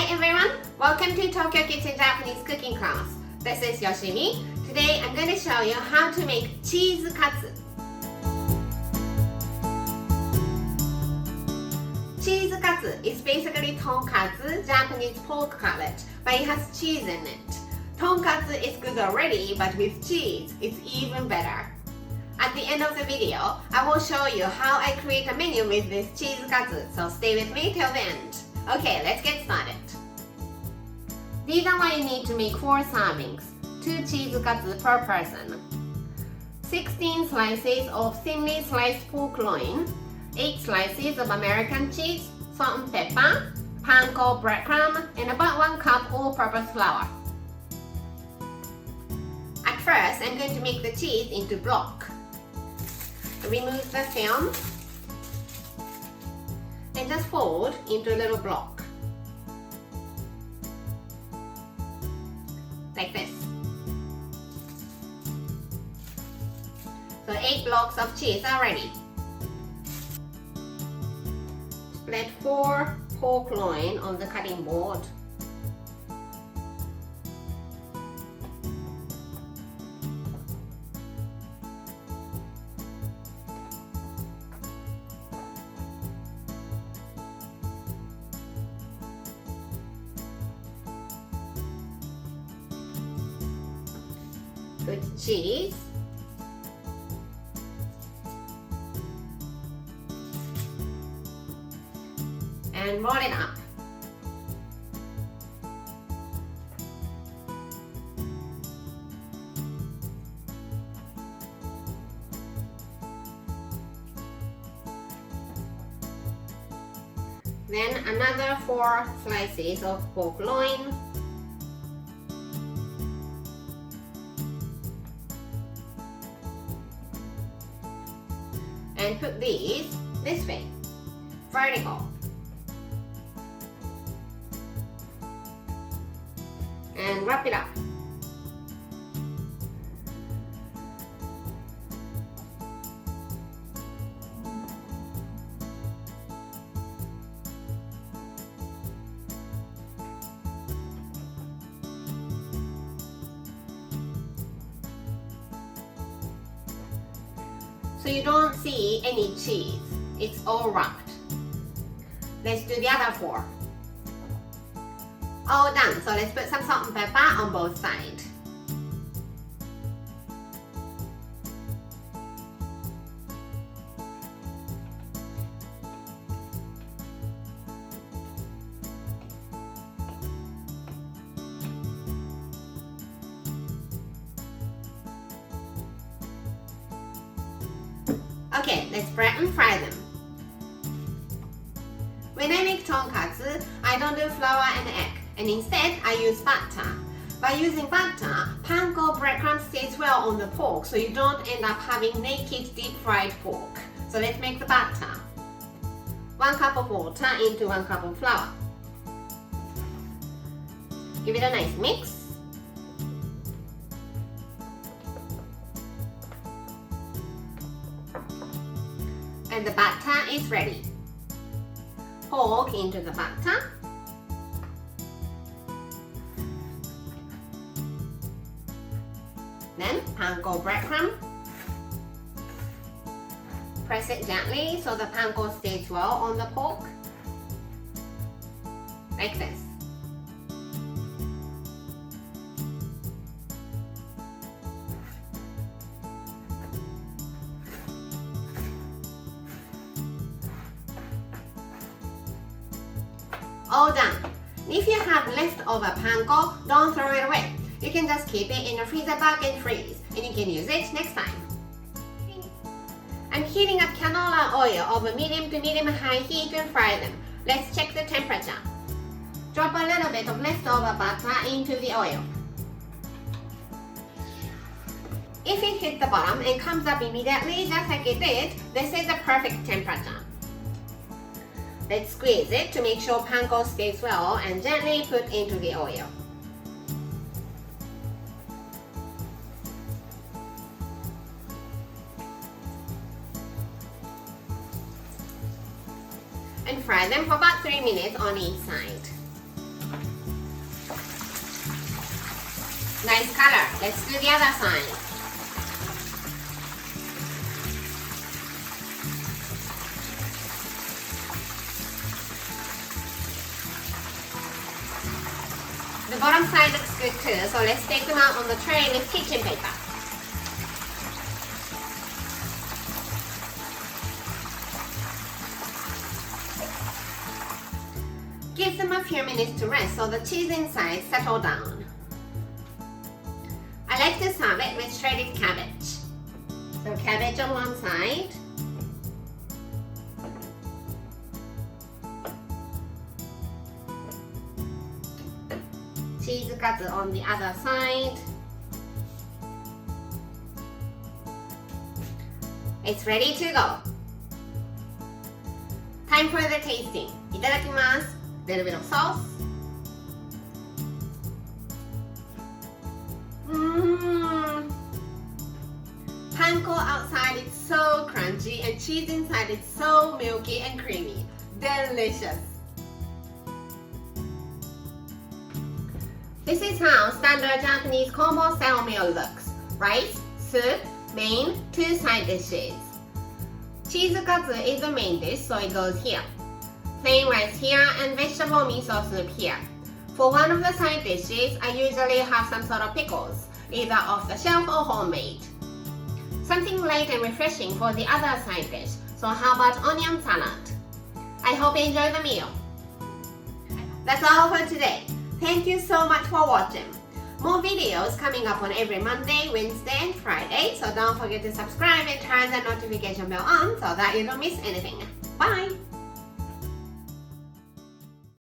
Hi everyone! Welcome to Tokyo Kitchen Japanese cooking class. This is Yoshimi. Today I'm going to show you how to make cheese katsu. Cheese katsu is basically tonkatsu, Japanese pork cutlet, but it has cheese in it. Tonkatsu is good already, but with cheese, it's even better. At the end of the video, I will show you how I create a menu with this cheese katsu, so stay with me till the end. Okay, let's get started. These are what you need to make 4 servings, 2 cheese katsu per person. 16 slices of thinly sliced pork loin, 8 slices of American cheese, salt and pepper, panko breadcrumb, and about 1 cup all-purpose flour. At first, I'm going to make the cheese into block. Remove the film and just fold into a little block. Like this. So 8 blocks of cheese are ready. Spread 4 pork loin on the cutting board. Put cheese, and roll it up. Then another 4 slices of pork loin. And put these this way, vertical. And wrap it up. So you don't see any cheese, it's all wrapped. Let's do the other 4. All done, so let's put some salt and pepper on both sides. Okay, let's bread and fry them. When I make tonkatsu, I don't do flour and egg, and instead I use butter. By using butter, panko breadcrumb stays well on the pork, so you don't end up having naked deep fried pork. So let's make the batter. 1 cup of water into 1 cup of flour. Give it a nice mix. And the batter is ready. Pork into the batter. Then panko breadcrumb. Press it gently so the panko stays well on the pork. Like this. All done. If you have leftover panko, don't throw it away. You can just keep it in a freezer bag and freeze, and you can use it next time. I'm heating up canola oil over medium to medium high heat to fry them. Let's check the temperature. Drop a little bit of leftover butter into the oil. If it hits the bottom and comes up immediately just like it did, this is the perfect temperature. Let's squeeze it to make sure panko stays well and gently put into the oil. And fry them for about 3 minutes on each side. Nice color. Let's do the other side. The bottom side looks good too, so let's take them out on the tray with kitchen paper. Give them a few minutes to rest so the cheese inside settle down. I like to serve it with shredded cabbage. So cabbage on one side. Cheese katsu on the other side. It's ready to go. Time for the tasting. いただきます。Little bit of sauce. Panko outside is so crunchy and cheese inside is so milky and creamy. Delicious. This is how standard Japanese combo style meal looks. Rice, soup, main, 2 side dishes. Cheese katsu is the main dish, so it goes here. Plain rice here and vegetable miso soup here. For one of the side dishes, I usually have some sort of pickles, either off the shelf or homemade. Something light and refreshing for the other side dish, so how about onion salad? I hope you enjoy the meal. That's all for today. Thank you so much for watching. More videos coming up on every Monday, Wednesday, and Friday, so don't forget to subscribe and turn the notification bell on so that you don't miss anything. Bye!